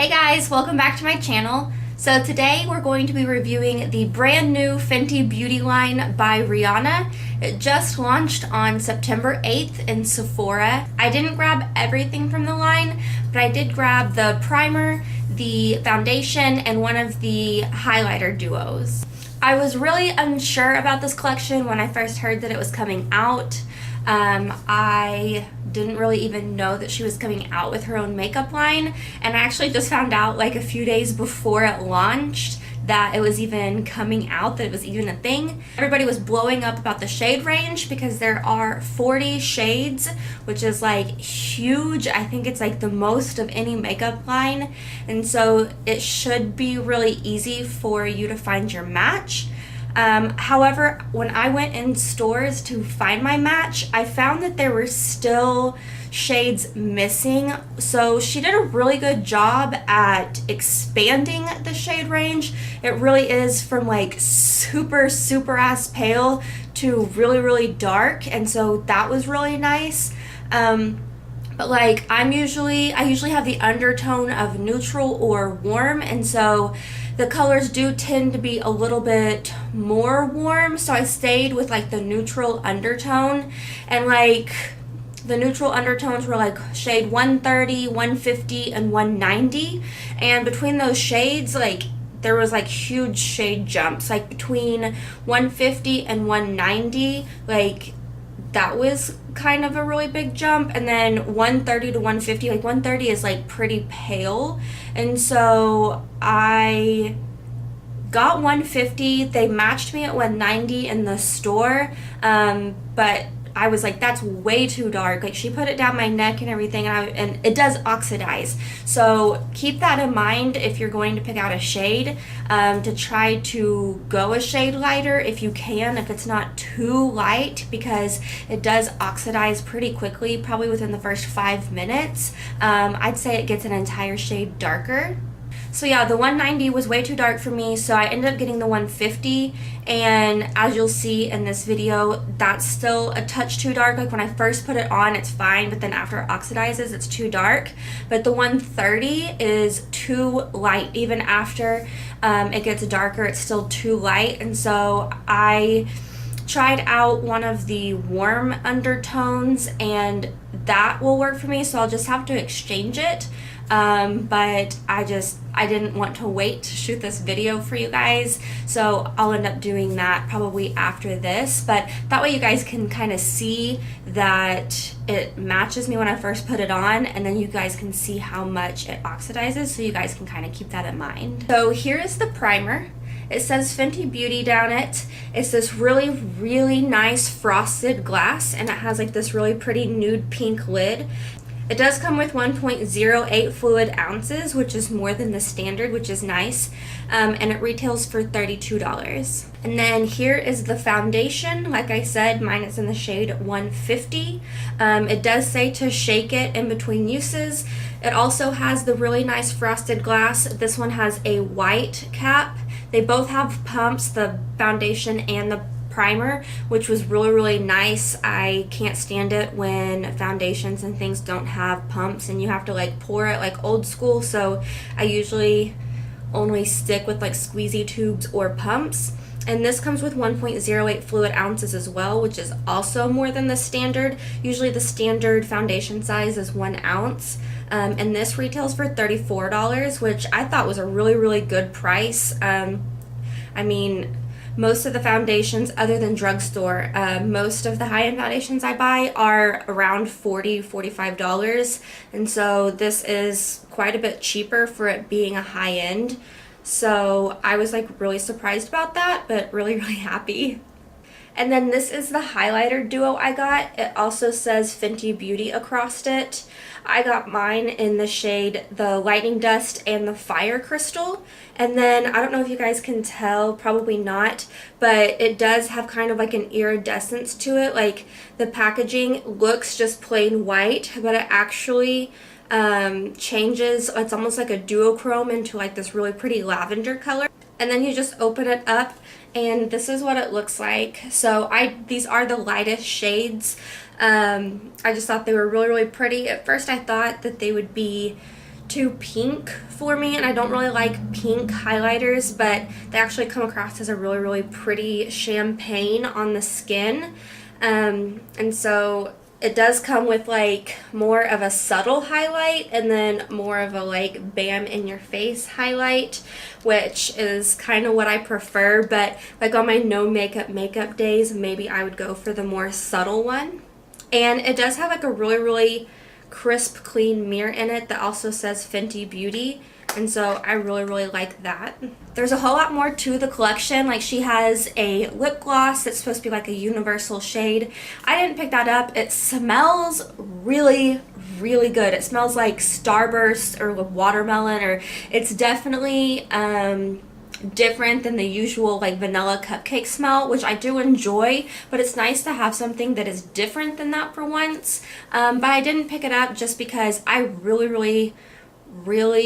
Hey guys, welcome back to my channel. So today we're going to be reviewing the brand new Fenty Beauty line by Rihanna. It just launched on September 8th in Sephora. I didn't grab everything from the line, but I did grab the primer, the foundation, and one of the highlighter duos. I was really unsure about this collection when I first heard that it was coming out. I didn't really even know that she was coming out with her own makeup line, and I actually just found out like a few days before it launched that it was even coming out, that it was even a thing. Everybody was blowing up about the shade range because there are 40 shades, which is like huge. I think it's like the most of any makeup line, and so it should be really easy for you to find your match. However, when I went in stores to find my match, I found that there were still shades missing. So she did a really good job at expanding the shade range. It really is from like super ass pale to really dark, and so that was really nice. But like I usually have the undertone of neutral or warm, and so the colors do tend to be a little bit more warm, so I stayed with like the neutral undertone, and like the neutral undertones were like shade 130, 150, and 190, and between those shades, like there was like huge shade jumps, like between 150 and 190, like that was kind of a really big jump, and then 130 to 150, like 130 is like pretty pale, and so I got 150. They matched me at 190 in the store, but I was like, that's way too dark. Like she put it down my neck and everything, and it does oxidize. So keep that in mind if you're going to pick out a shade, to try to go a shade lighter if you can, if it's not too light, because it does oxidize pretty quickly, probably within the first 5 minutes. I'd say it gets an entire shade darker. So yeah, the 190 was way too dark for me, so I ended up getting the 150, and as you'll see in this video, that's still a touch too dark. Like when I first put it on, it's fine, but then after it oxidizes, it's too dark. But the 130 is too light. Even after it gets darker, it's still too light, and so I tried out one of the warm undertones, and that will work for me, so I'll just have to exchange it. But I didn't want to wait to shoot this video for you guys, so I'll end up doing that probably after this, but that way you guys can kind of see that it matches me when I first put it on, and then you guys can see how much it oxidizes, so you guys can kind of keep that in mind. So here is the primer. It says Fenty Beauty down it. It's this really nice frosted glass, and it has like this really pretty nude pink lid. It does come with 1.08 fluid ounces, which is more than the standard, which is nice, and it retails for $32. And then here is the foundation. Like I said, mine is in the shade 150. It does say to shake it in between uses. It also has the really nice frosted glass. This one has a white cap. They both have pumps, the foundation and the primer, which was really nice. I can't stand it when foundations and things don't have pumps and you have to like pour it like old school, so I usually only stick with like squeezy tubes or pumps. And this comes with 1.08 fluid ounces as well, which is also more than the standard. Usually the standard foundation size is 1 ounce, and this retails for $34, which I thought was a really good price. I mean, most of the foundations, other than drugstore, most of the high-end foundations I buy are around $40–45, and so this is quite a bit cheaper for it being a high-end. So I was like really surprised about that, but really happy. And then this is the highlighter duo I got. It also says Fenty Beauty across it. I got mine in the shade the Lightning Dust and the Fire Crystal. And then I don't know if you guys can tell, probably not, but it does have kind of like an iridescence to it. Like the packaging looks just plain white, but it actually changes. It's almost like a duochrome into like this really pretty lavender color. And then you just open it up, and this is what it looks like. So these are the lightest shades. I just thought they were really pretty. At first I thought that they would be too pink for me, and I don't really like pink highlighters, but they actually come across as a really, really pretty champagne on the skin. And so it does come with like more of a subtle highlight and then more of a like bam in your face highlight, which is kind of what I prefer. But like on my no makeup days, maybe I would go for the more subtle one. And it does have like a really, really crisp, clean mirror in it that also says Fenty Beauty. And so I really, really like that. There's a whole lot more to the collection. Like she has a lip gloss that's supposed to be like a universal shade. I didn't pick that up. It smells really, really good. It smells like Starburst or watermelon, or it's definitely different than the usual like vanilla cupcake smell, which I do enjoy, but it's nice to have something that is different than that for once. But I didn't pick it up just because I really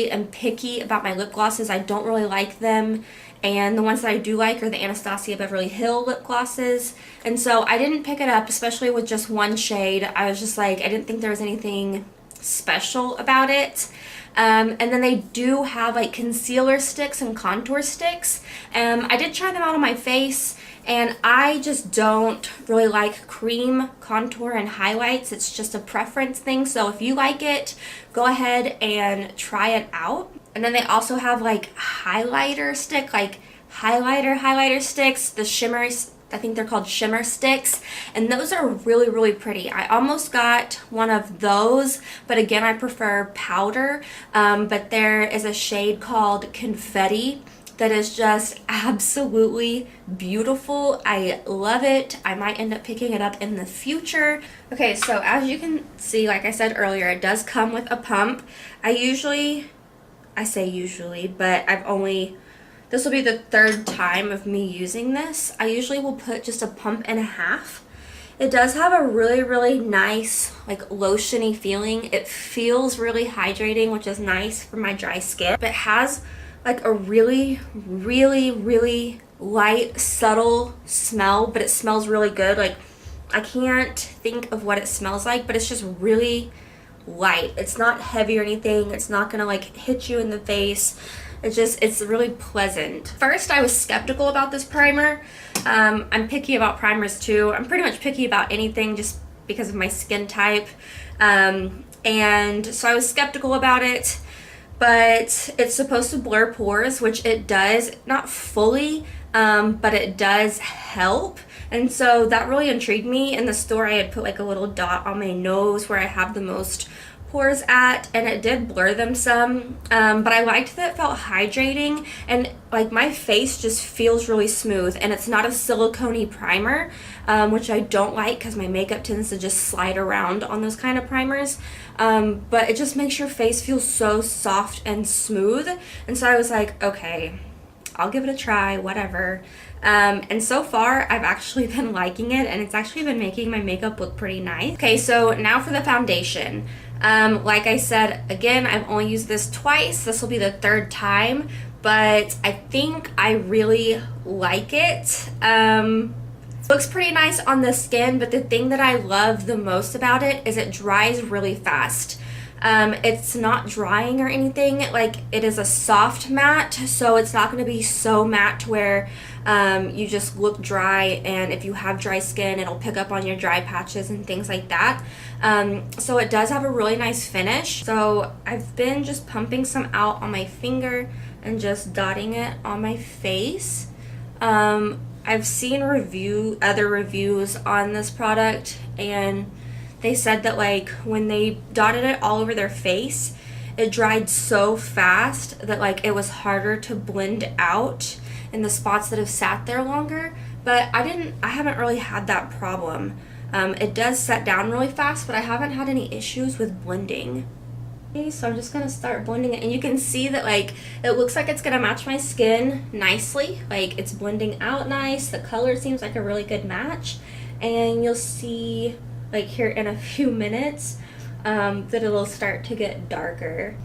am picky about my lip glosses. I don't really like them, and the ones that I do like are the Anastasia Beverly Hills lip glosses, and so I didn't pick it up, especially with just one shade. I was just like, I didn't think there was anything special about it. And then they do have like concealer sticks and contour sticks. I did try them out on my face, and I just don't really like cream contour and highlights. It's just a preference thing. So if you like it, go ahead and try it out. And then they also have like highlighter stick, like highlighter sticks, the shimmer, I think they're called shimmer sticks, and those are really, really pretty. I almost got one of those, but again, I prefer powder. But there is a shade called Confetti that is just absolutely beautiful. I love it. I might end up picking it up in the future. Okay, so as you can see, like I said earlier, it does come with a pump. I say usually, but this will be the third time of me using this. I usually will put just a pump and a half. It does have a really, really nice like lotiony feeling. It feels really hydrating, which is nice for my dry skin. But it has like a really, really, really light, subtle smell, but it smells really good. Like I can't think of what it smells like, but it's just really light. It's not heavy or anything. It's not gonna like hit you in the face. It's really pleasant. First, I was skeptical about this primer. I'm picky about primers too. I'm pretty much picky about anything just because of my skin type. And so I was skeptical about it, but it's supposed to blur pores, which it does, not fully, but it does help. And so that really intrigued me. In the store, I had put like a little dot on my nose where I have the most pores at, and it did blur them some, but I liked that it felt hydrating, and like my face just feels really smooth, and it's not a silicone-y primer, which I don't like because my makeup tends to just slide around on those kind of primers, but it just makes your face feel so soft and smooth. And so I was like, okay, I'll give it a try, whatever. And so far I've actually been liking it, and it's actually been making my makeup look pretty nice. Okay, so now for the foundation. Like I said, again, I've only used this twice. This will be the third time, but I think I really like it. Looks pretty nice on the skin, but the thing that I love the most about it is it dries really fast. It's not drying or anything. Like, it is a soft matte, so it's not going to be so matte where you just look dry, and if you have dry skin, it'll pick up on your dry patches and things like that. So it does have a really nice finish. So I've been just pumping some out on my finger and just dotting it on my face. I've seen other reviews on this product, and they said that like when they dotted it all over their face, it dried so fast that like it was harder to blend out in the spots that have sat there longer. But I haven't really had that problem. It does set down really fast, but I haven't had any issues with blending. Okay, so I'm just gonna start blending it, and you can see that like it looks like it's gonna match my skin nicely. Like, it's blending out nice. The color seems like a really good match, and you'll see like here in a few minutes that it'll start to get darker.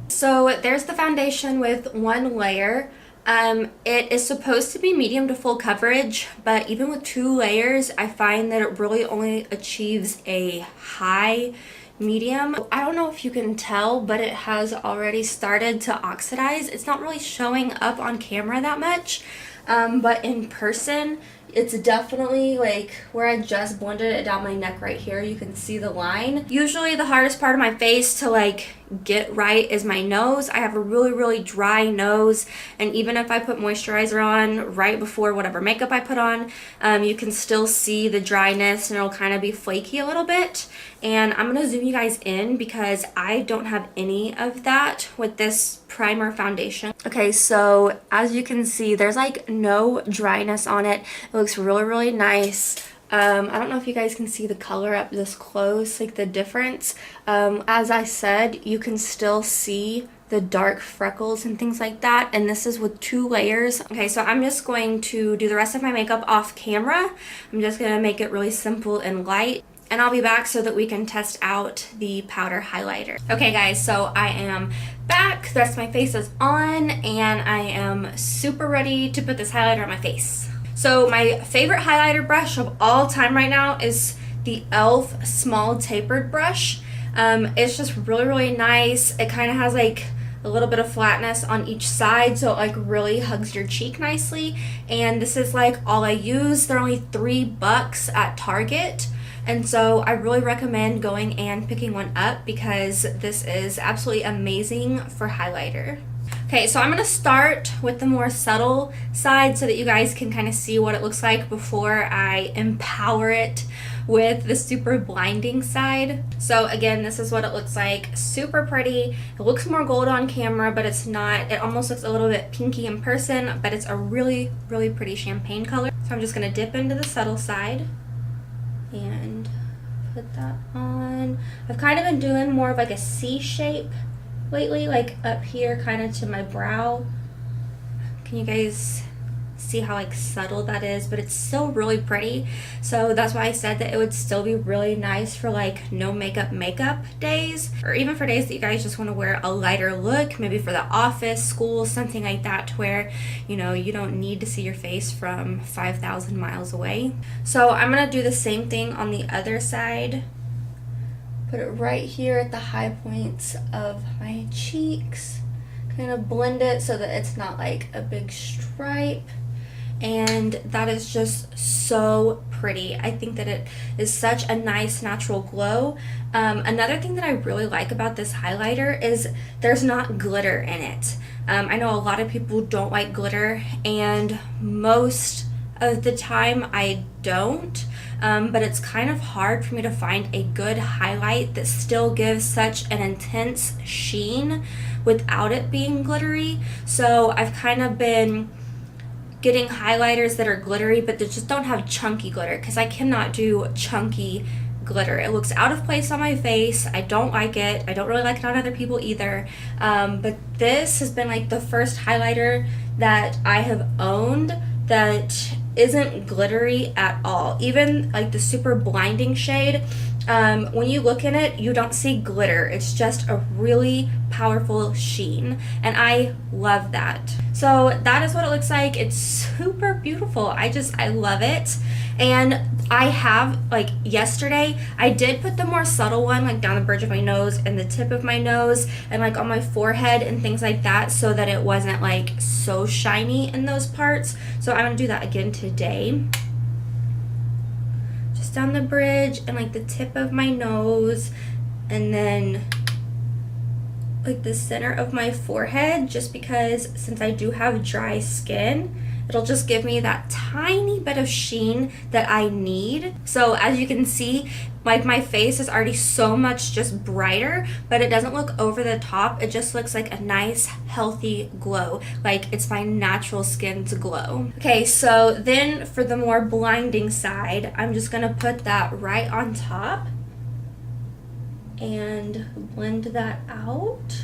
So there's the foundation with one layer. It is supposed to be medium to full coverage, but even with 2 layers, I find that it really only achieves a high medium. I don't know if you can tell, but it has already started to oxidize. It's not really showing up on camera that much, but in person, it's definitely like where I just blended it down my neck right here. You can see the line. Usually the hardest part of my face to like get right is my nose. I have a really dry nose, and even if I put moisturizer on right before whatever makeup I put on, you can still see the dryness and it'll kind of be flaky a little bit. And I'm gonna zoom you guys in because I don't have any of that with this primer foundation. Okay, so as you can see, there's like no dryness on it. It looks really nice. I don't know if you guys can see the color up this close, like the difference. As I said, you can still see the dark freckles and things like that, and this is with 2 layers. Okay, so I'm just going to do the rest of my makeup off camera. I'm just gonna make it really simple and light, and I'll be back so that we can test out the powder highlighter. Okay guys, so I am back. The rest of my face is on, and I am super ready to put this highlighter on my face. So my favorite highlighter brush of all time right now is the e.l.f. small tapered brush. It's just really nice. It kind of has like a little bit of flatness on each side, so it like really hugs your cheek nicely. And this is like all I use. They're only $3 at Target. And so I really recommend going and picking one up because this is absolutely amazing for highlighter. Okay, so I'm going to start with the more subtle side so that you guys can kind of see what it looks like before I empower it with the super blinding side. So again, this is what it looks like. Super pretty. It looks more gold on camera, but it's not. It almost looks a little bit pinky in person, but it's a really pretty champagne color. So I'm just going to dip into the subtle side and put that on. I've kind of been doing more of like a C shape lately, like up here kind of to my brow. Can you guys see how like subtle that is? But it's still really pretty, so that's why I said that it would still be really nice for like no makeup days, or even for days that you guys just want to wear a lighter look, maybe for the office, school, something like that, to where you know you don't need to see your face from 5,000 miles away. So I'm gonna do the same thing on the other side. Put it right here at the high points of my cheeks. Kind of blend it so that it's not like a big stripe. And that is just so pretty. I think that it is such a nice natural glow. Another thing that I really like about this highlighter is there's not glitter in it. I know a lot of people don't like glitter, and most of the time I don't. But it's kind of hard for me to find a good highlight that still gives such an intense sheen without it being glittery. So I've kind of been getting highlighters that are glittery but that just don't have chunky glitter, because I cannot do chunky glitter. It looks out of place on my face. I don't like it. I don't really like it on other people either. But this has been like the first highlighter that I have owned that isn't glittery at all. Even like the super blinding shade, when you look in it, you don't see glitter. It's just a really powerful sheen, and I love that. So that is what it looks like. It's super beautiful. I love it. And I have, like yesterday, I did put the more subtle one like down the bridge of my nose and the tip of my nose and like on my forehead and things like that, so that it wasn't like so shiny in those parts. So I'm gonna do that again today. Just down the bridge and like the tip of my nose, and then like the center of my forehead, just because since I do have dry skin, it'll just give me that tiny bit of sheen that I need. So as you can see, like my face is already so much just brighter, but it doesn't look over the top. It just looks like a nice healthy glow, like it's my natural skin's glow. Okay, so then for the more blinding side, I'm just gonna put that right on top and blend that out.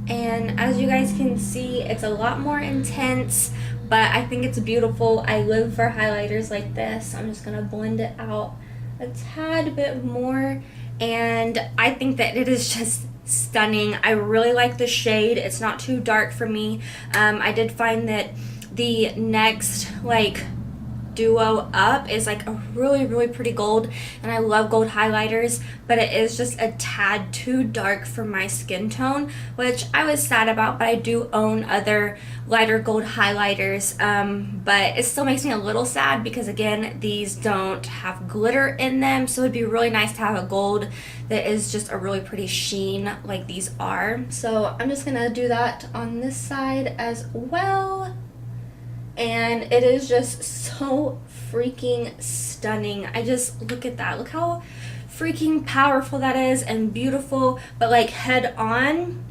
And as you guys can see, it's a lot more intense, but I think it's beautiful. I live for highlighters like this. I'm just gonna blend it out a tad bit more, and I think that it is just stunning. I really like the shade. It's not too dark for me. I did find that the next like duo up is like a really pretty gold, and I love gold highlighters, but it is just a tad too dark for my skin tone, which I was sad about. But I do own other lighter gold highlighters, but it still makes me a little sad because again, these don't have glitter in them, so it'd be really nice to have a gold that is just a really pretty sheen like these are. So I'm just gonna do that on this side as well. And it is just so freaking stunning. I just, look at that. Look how freaking powerful that is and beautiful. But like head on,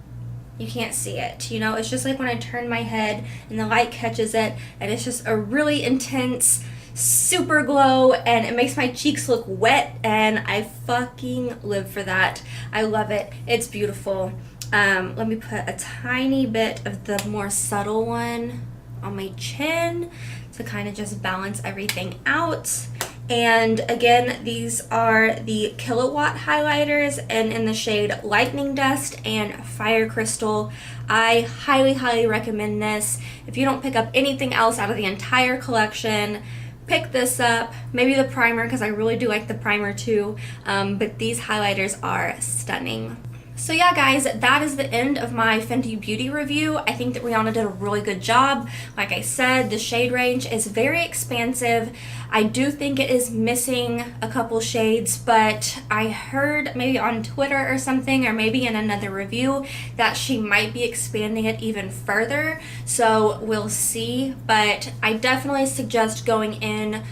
you can't see it. You know, it's just like when I turn my head and the light catches it, and it's just a really intense, super glow, and it makes my cheeks look wet, and I fucking live for that. I love it. It's beautiful. Let me put a tiny bit of the more subtle one on my chin to kind of just balance everything out. And again, these are the Kilowatt highlighters, and in the shade Lightning Dust and Fire Crystal. I highly recommend this. If you don't pick up anything else out of the entire collection, pick this up. Maybe the primer, because I really do like the primer too, but these highlighters are stunning. So yeah, guys, that is the end of my Fenty Beauty review. I think that Rihanna did a really good job. Like I said, the shade range is very expansive. I do think it is missing a couple shades, but I heard maybe on Twitter or something, or maybe in another review, that she might be expanding it even further. So we'll see, but I definitely suggest going in.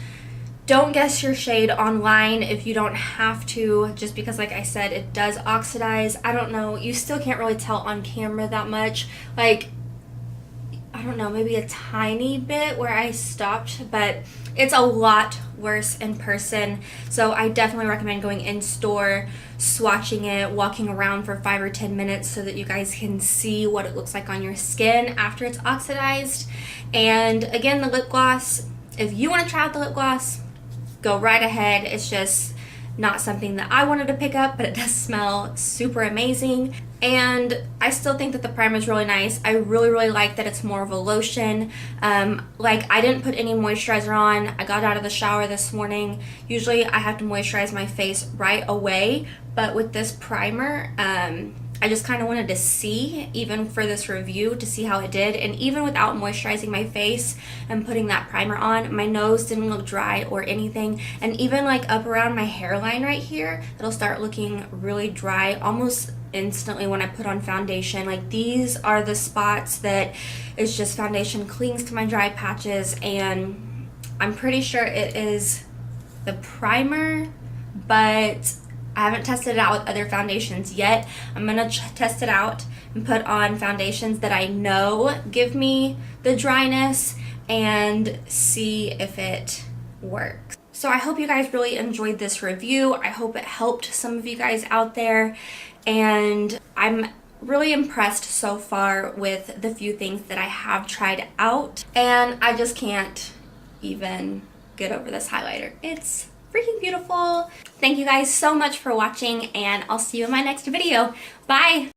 Don't guess your shade online if you don't have to, just because, like I said, it does oxidize. I don't know, you still can't really tell on camera that much. Like, I don't know, maybe a tiny bit where I stopped, but it's a lot worse in person. So I definitely recommend going in store, swatching it, walking around for 5 or 10 minutes so that you guys can see what it looks like on your skin after it's oxidized. And again, the lip gloss, if you want to try out the lip gloss, go right ahead. It's just not something that I wanted to pick up, but it does smell super amazing. And I still think that the primer is really nice. I really like that it's more of a lotion. Like, I didn't put any moisturizer on. I got out of the shower this morning. Usually I have to moisturize my face right away, but with this primer, I just kind of wanted to see, even for this review, to see how it did. And even without moisturizing my face and putting that primer on, my nose didn't look dry or anything. And even like up around my hairline right here, it'll start looking really dry almost instantly when I put on foundation. Like, these are the spots that it's just foundation clings to my dry patches, and I'm pretty sure it is the primer, but I haven't tested it out with other foundations yet. I'm gonna test it out and put on foundations that I know give me the dryness and see if it works. So I hope you guys really enjoyed this review. I hope it helped some of you guys out there, and I'm really impressed so far with the few things that I have tried out, and I just can't even get over this highlighter. It's freaking beautiful. Thank you guys so much for watching, and I'll see you in my next video. Bye!